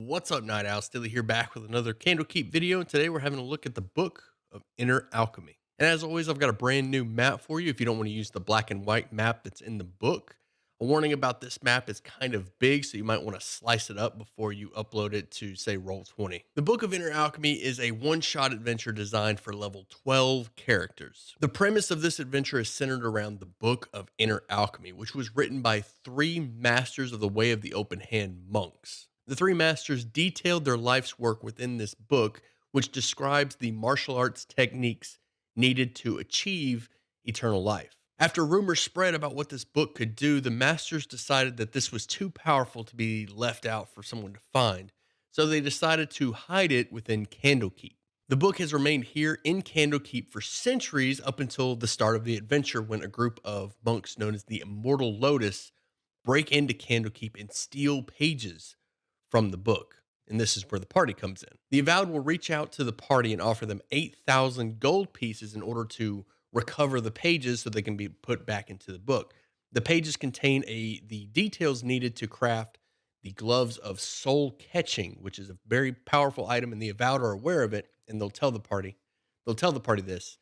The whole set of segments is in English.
What's up, Night Owl? Still here back with another Candlekeep video. And today we're having a look at the Book of Inner Alchemy. And as always, I've got a brand new map for you if you don't want to use the black and white map that's in the book. A warning about this map is kind of big, so you might want to slice it up before you upload it to, say, Roll20. The Book of Inner Alchemy is a one-shot adventure designed for level 12 characters. The premise of this adventure is centered around the Book of Inner Alchemy, which was written by three masters of the Way of the Open Hand monks. The three masters detailed their life's work within this book, which describes the martial arts techniques needed to achieve eternal life. After rumors spread about what this book could do, the masters decided that this was too powerful to be left out for someone to find, so they decided to hide it within Candlekeep. The book has remained here in Candlekeep for centuries up until the start of the adventure when a group of monks known as the Immortal Lotus break into Candlekeep and steal pages from the book. And this is where the party comes in. The Avowed will reach out to the party and offer them 8,000 gold pieces in order to recover the pages so they can be put back into the book. The pages contain the details needed to craft the gloves of soul catching, which is a very powerful item, and the Avowed are aware of it, and they'll tell the party this,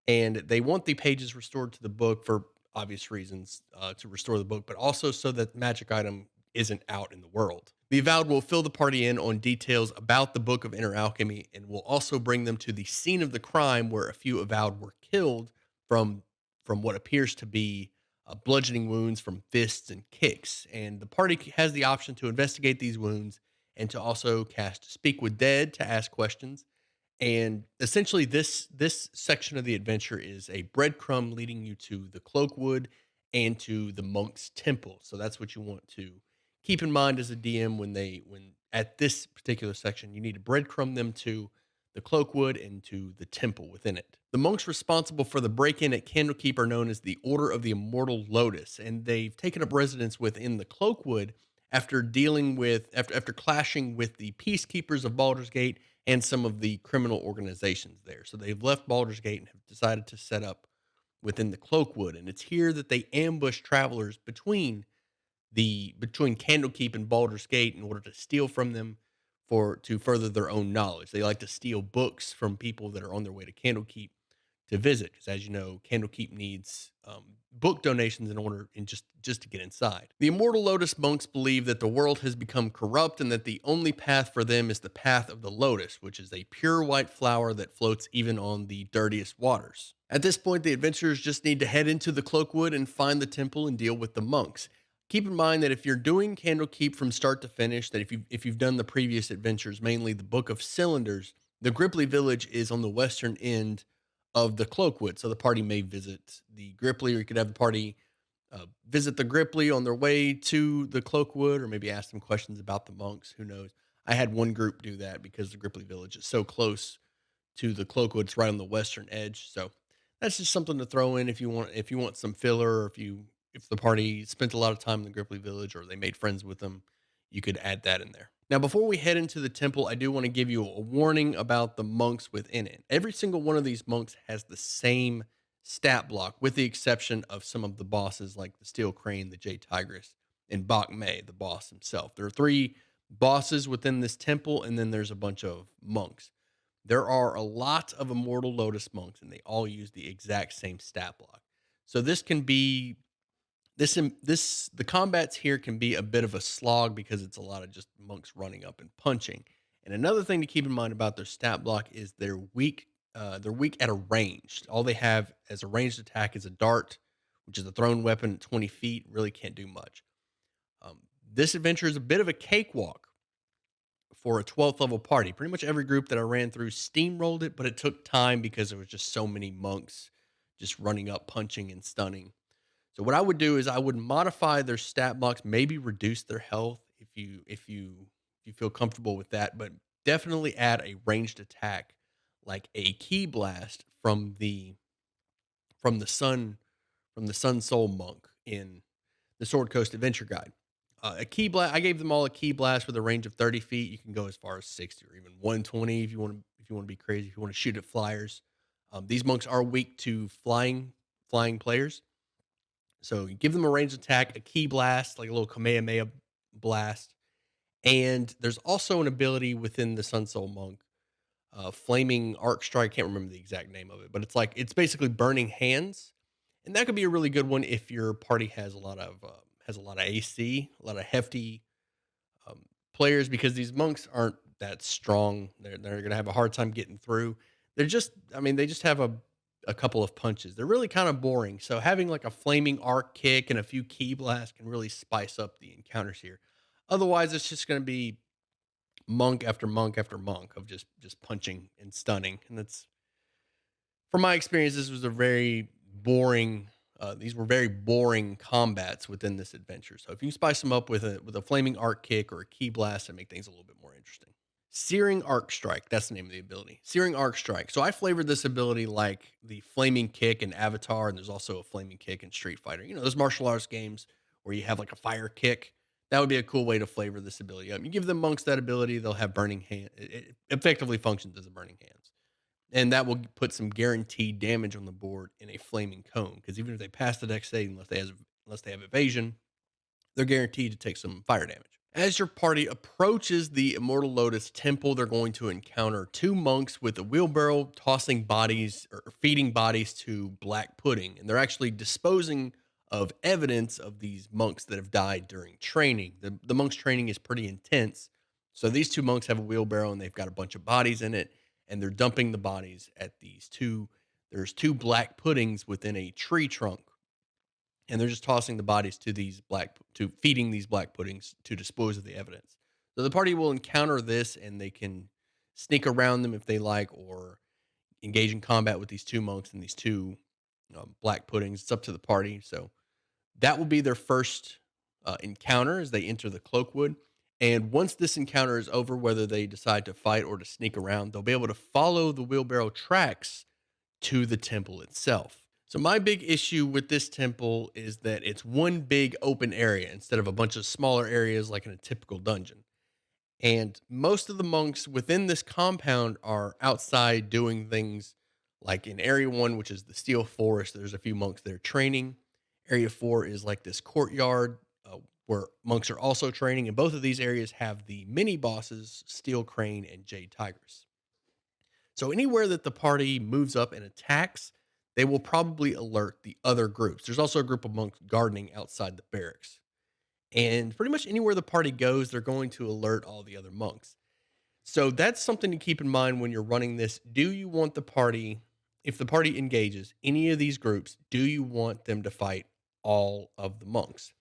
and they want the pages restored to the book for obvious reasons, to restore the book, but also so that magic item isn't out in the world. The Avowed will fill the party in on details about the Book of Inner Alchemy and will also bring them to the scene of the crime where a few Avowed were killed from what appears to be bludgeoning wounds from fists and kicks. And the party has the option to investigate these wounds and to also cast Speak with Dead to ask questions. And essentially, this section of the adventure is a breadcrumb leading you to the Cloakwood and to the monk's temple. So that's what you want to keep in mind as a DM when at this particular section, you need to breadcrumb them to the Cloakwood and to the temple within it. The monks responsible for the break-in at Candlekeep are known as the Order of the Immortal Lotus, and they've taken up residence within the Cloakwood after clashing with the peacekeepers of Baldur's Gate and some of the criminal organizations there. So they've left Baldur's Gate and have decided to set up within the Cloakwood, and it's here that they ambush travelers between Candlekeep and Baldur's Gate in order to steal from them to further their own knowledge. They like to steal books from people that are on their way to Candlekeep to visit, because as you know, Candlekeep needs book donations in order and just to get inside. The Immortal Lotus monks believe that the world has become corrupt and that the only path for them is the path of the lotus, which is a pure white flower that floats even on the dirtiest waters. At this point, the adventurers just need to head into the Cloakwood and find the temple and deal with the monks. Keep in mind that if you're doing Candlekeep from start to finish, that if you've done the previous adventures, mainly the Book of Cylinders, the Gripply village is on the western end of the Cloakwood. So the party may visit the Gripply, or you could have the party visit the Gripply on their way to the Cloakwood, or maybe ask them questions about the monks. Who knows? I had one group do that because the Gripply village is so close to the Cloakwood. It's right on the western edge. So that's just something to throw in if you want some filler, or if the party spent a lot of time in the Gripply village or they made friends with them, you could add that in there. Now, before we head into the temple, I do want to give you a warning about the monks within it. Every single one of these monks has the same stat block, with the exception of some of the bosses like the Steel Crane, the Jade Tigress, and Bach Mei, the boss himself. There are three bosses within this temple, and then there's a bunch of monks. There are a lot of Immortal Lotus monks, and they all use the exact same stat block. So this can be the combats here can be a bit of a slog because it's a lot of just monks running up and punching. And another thing to keep in mind about their stat block is they're weak. They're weak at a range. All they have as a ranged attack is a dart, which is a thrown weapon at 20 feet. Really can't do much. This adventure is a bit of a cakewalk for a 12th level party. Pretty much every group that I ran through steamrolled it, but it took time because there was just so many monks just running up, punching, and stunning. So what I would do is I would modify their stat blocks, maybe reduce their health if you feel comfortable with that, but definitely add a ranged attack like a key blast from the sun from the Sun Soul Monk in the Sword Coast Adventure Guide. A key blast. I gave them all a key blast with a range of 30 feet. You can go as far as 60 or even 120 if you want to be crazy. If you want to shoot at flyers, these monks are weak to flying players. So you give them a ranged attack, a key blast, like a little Kamehameha blast, And there's also an ability within the Sun Soul Monk, Flaming Arc Strike. Can't remember the exact name of it, but it's basically burning hands, and that could be a really good one if your party has a lot of AC, a lot of hefty um, players, because these monks aren't that strong. They're going to have a hard time getting through. I mean, they just have a couple of punches. They're really kind of boring. So having like a flaming arc kick and a few key blasts can really spice up the encounters here. Otherwise, it's just going to be monk after monk after monk of just punching and stunning, and that's from my experience. This was a very boring. These were very boring combats within this adventure. So if you spice them up with a flaming arc kick or a key blast, and make things a little bit more interesting. Searing Arc Strike, that's the name of the ability. Searing Arc Strike. So I flavored this ability like the Flaming Kick in Avatar, and there's also a Flaming Kick in Street Fighter. You know, those martial arts games where you have like a fire kick. That would be a cool way to flavor this ability up. You give the monks that ability, they'll have burning hand. It effectively functions as a burning hands. And that will put some guaranteed damage on the board in a flaming cone. Because even if they pass the dex save, unless they have evasion, they're guaranteed to take some fire damage. As your party approaches the Immortal Lotus temple, they're going to encounter two monks with a wheelbarrow tossing bodies or feeding bodies to black pudding. And they're actually disposing of evidence of these monks that have died during training. The monks' training is pretty intense. So these two monks have a wheelbarrow and they've got a bunch of bodies in it. And they're dumping the bodies at there's two black puddings within a tree trunk, and they're just tossing the bodies to feeding these black puddings to dispose of the evidence. So the party will encounter this, and they can sneak around them if they like, or engage in combat with these two monks and these two black puddings. It's up to the party. So that will be their first encounter as they enter the Cloakwood. And once this encounter is over, whether they decide to fight or to sneak around, they'll be able to follow the wheelbarrow tracks to the temple itself. So my big issue with this temple is that it's one big open area instead of a bunch of smaller areas like in a typical dungeon. And most of the monks within this compound are outside doing things like in Area 1, which is the Steel Forest, there's a few monks there training. Area 4 is like this courtyard where monks are also training. And both of these areas have the mini bosses, Steel Crane and Jade Tigress. So anywhere that the party moves up and attacks, they will probably alert the other groups. There's also a group of monks gardening outside the barracks. And pretty much anywhere the party goes, they're going to alert all the other monks. So that's something to keep in mind when you're running this. Do you want the party, if the party engages any of these groups, do you want them to fight all of the monks?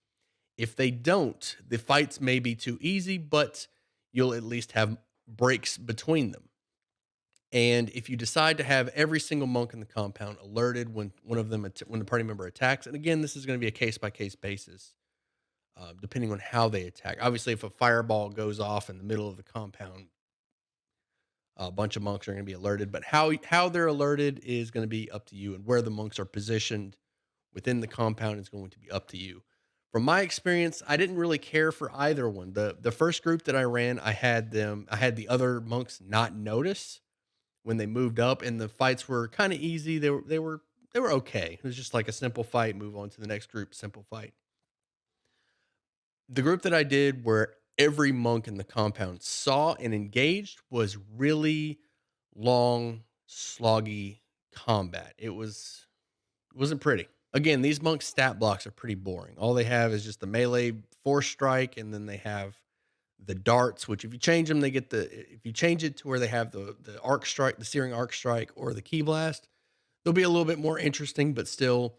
If they don't, the fights may be too easy, but you'll at least have breaks between them. And if you decide to have every single monk in the compound alerted when when the party member attacks, and again, this is going to be a case by case basis, depending on how they attack. Obviously, if a fireball goes off in the middle of the compound, a bunch of monks are going to be alerted. But how they're alerted is going to be up to you, and where the monks are positioned within the compound is going to be up to you. From my experience, I didn't really care for either one. The first group that I ran, I had the other monks not notice when they moved up, and the fights were kind of easy. They were okay. It was just like a simple fight, move on to the next group, simple fight. The group that I did where every monk in the compound saw and engaged was really long, sloggy combat. It wasn't pretty. Again, these monk stat blocks are pretty boring. All they have is just the melee force strike, and then they have the darts, which if you change them, they get if you change it to where they have the arc strike, the searing arc strike, or the key blast, they'll be a little bit more interesting, but still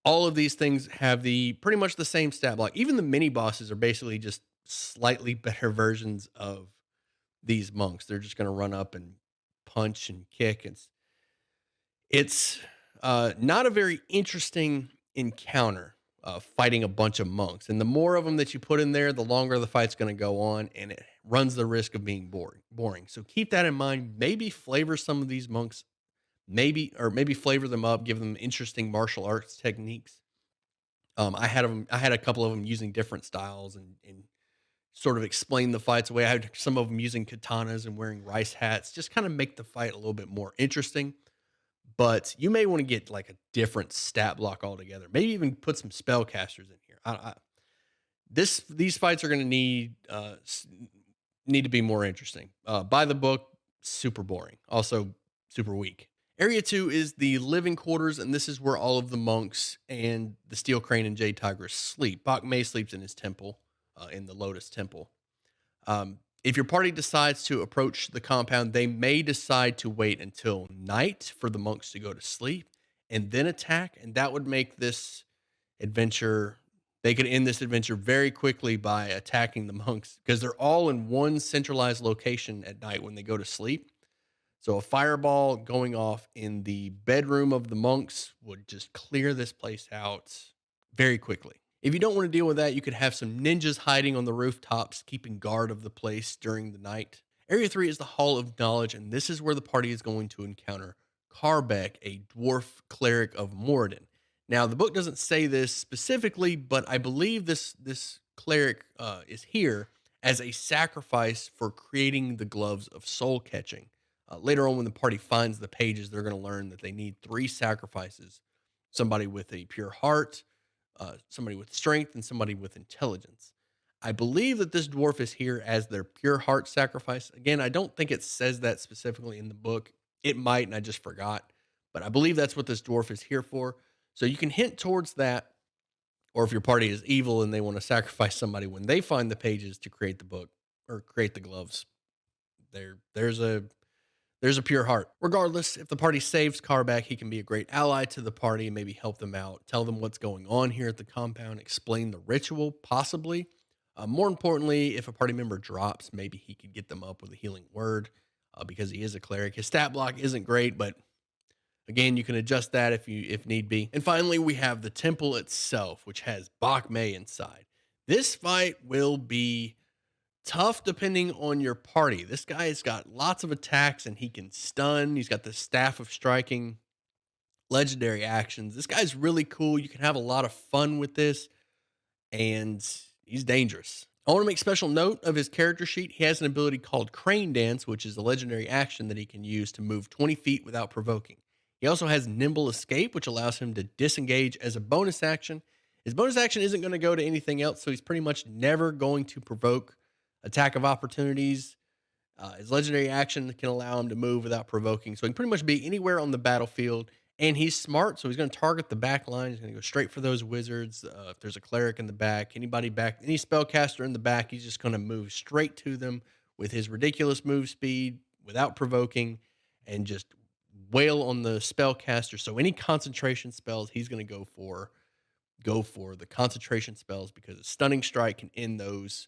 all of these things have the pretty much the same stat block. Even the mini bosses are basically just slightly better versions of these monks. They're just going to run up and punch and kick. It's not a very interesting encounter, fighting a bunch of monks. And the more of them that you put in there, the longer the fight's going to go on, and it runs the risk of being boring. So keep that in mind. Maybe flavor some of these monks, maybe flavor them up, give them interesting martial arts techniques. I had a couple of them using different styles and sort of explain the fights away. I had some of them using katanas and wearing rice hats, just kind of make the fight a little bit more interesting. But you may want to get like a different stat block altogether. Maybe even put some spellcasters in here. These fights are going to need to be more interesting. By the book, super boring. Also, super weak. Area 2 is the living quarters, and this is where all of the monks and the Steel Crane and Jade Tigress sleep. Bak Mei sleeps in his temple, in the Lotus Temple. If your party decides to approach the compound, they may decide to wait until night for the monks to go to sleep and then attack. And that would make this adventure, they could end this adventure very quickly by attacking the monks because they're all in one centralized location at night when they go to sleep. So a fireball going off in the bedroom of the monks would just clear this place out very quickly. If you don't want to deal with that, you could have some ninjas hiding on the rooftops, keeping guard of the place during the night. Area 3 is the Hall of Knowledge, and this is where the party is going to encounter Karbek, a dwarf cleric of Moradin. Now, the book doesn't say this specifically, but I believe this cleric is here as a sacrifice for creating the gloves of soul catching. Later on, when the party finds the pages, they're going to learn that they need three sacrifices: somebody with a pure heart, somebody with strength, and somebody with intelligence. I believe that this dwarf is here as their pure heart sacrifice. Again, I don't think it says that specifically in the book. It might, and I just forgot. But I believe that's what this dwarf is here for. So you can hint towards that. Or if your party is evil and they want to sacrifice somebody when they find the pages to create the book or create the gloves, there's a pure heart. Regardless, if the party saves Karback, he can be a great ally to the party and maybe help them out, tell them what's going on here at the compound, explain the ritual, possibly. More importantly, if a party member drops, maybe he could get them up with a healing word because he is a cleric. His stat block isn't great, but again, you can adjust that if need be. And finally, we have the temple itself, which has Bak Mei inside. This fight will be tough depending on your party. This guy has got lots of attacks and he can stun. He's got the staff of striking, legendary actions. This guy's really cool. You can have a lot of fun with this, and he's dangerous. I want to make special note of his character sheet. He has an ability called Crane Dance, which is a legendary action that he can use to move 20 feet without provoking. He also has Nimble Escape, which allows him to disengage as a bonus action. His bonus action isn't going to go to anything else, so he's pretty much never going to provoke attack of opportunities. His legendary action can allow him to move without provoking, so he can pretty much be anywhere on the battlefield. And he's smart, so he's going to target the back line. He's going to go straight for those wizards. If there's a cleric in the back, anybody back, any spellcaster in the back, he's just going to move straight to them with his ridiculous move speed without provoking, and just wail on the spellcaster. So any concentration spells, he's going to go for the concentration spells because a stunning strike can end those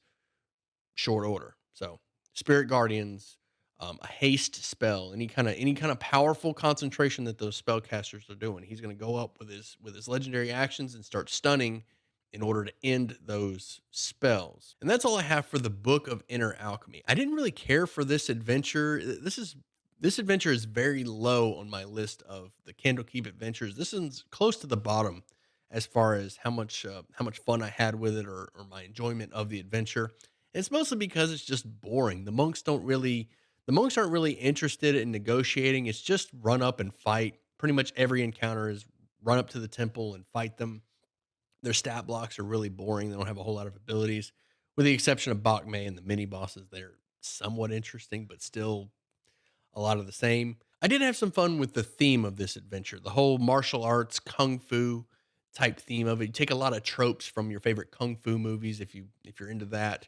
short order. So spirit guardians, a haste spell, any kind of powerful concentration that those spellcasters are doing, he's going to go up with his legendary actions and start stunning in order to end those spells. And that's all I have for the Book of Inner Alchemy. I didn't really care for this adventure. This adventure is very low on my list of the Candlekeep adventures. This is close to the bottom as far as how much fun I had with it, or my enjoyment of the adventure. It's mostly because it's just boring. The monks aren't really interested in negotiating. It's just run up and fight. Pretty much every encounter is run up to the temple and fight them. Their stat blocks are really boring. They don't have a whole lot of abilities, with the exception of Bak Mei and the mini bosses. They're somewhat interesting, but still a lot of the same. I did have some fun with the theme of this adventure, the whole martial arts, kung fu type theme of it. You take a lot of tropes from your favorite kung fu movies if you're into that.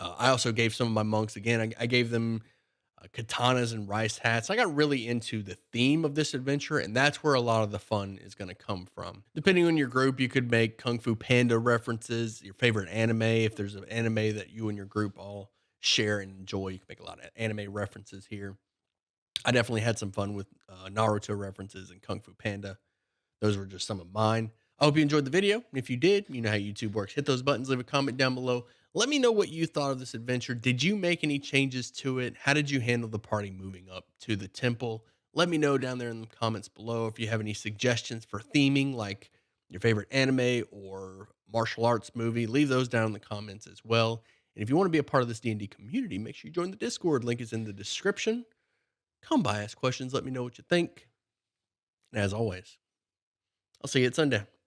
I also gave some of my monks, again, I gave them katanas and rice hats. I got really into the theme of this adventure, and that's where a lot of the fun is going to come from. Depending on your group, you could make Kung Fu Panda references, your favorite anime. If there's an anime that you and your group all share and enjoy, you can make a lot of anime references here. I definitely had some fun with Naruto references and Kung Fu Panda. Those were just some of mine. I hope you enjoyed the video. And if you did, you know how YouTube works. Hit those buttons, leave a comment down below. Let me know what you thought of this adventure. Did you make any changes to it? How did you handle the party moving up to the temple? Let me know down there in the comments below if you have any suggestions for theming, like your favorite anime or martial arts movie. Leave those down in the comments as well. And if you want to be a part of this D&D community, make sure you join the Discord. Link is in the description. Come by, ask questions, let me know what you think. And as always, I'll see you at sundown.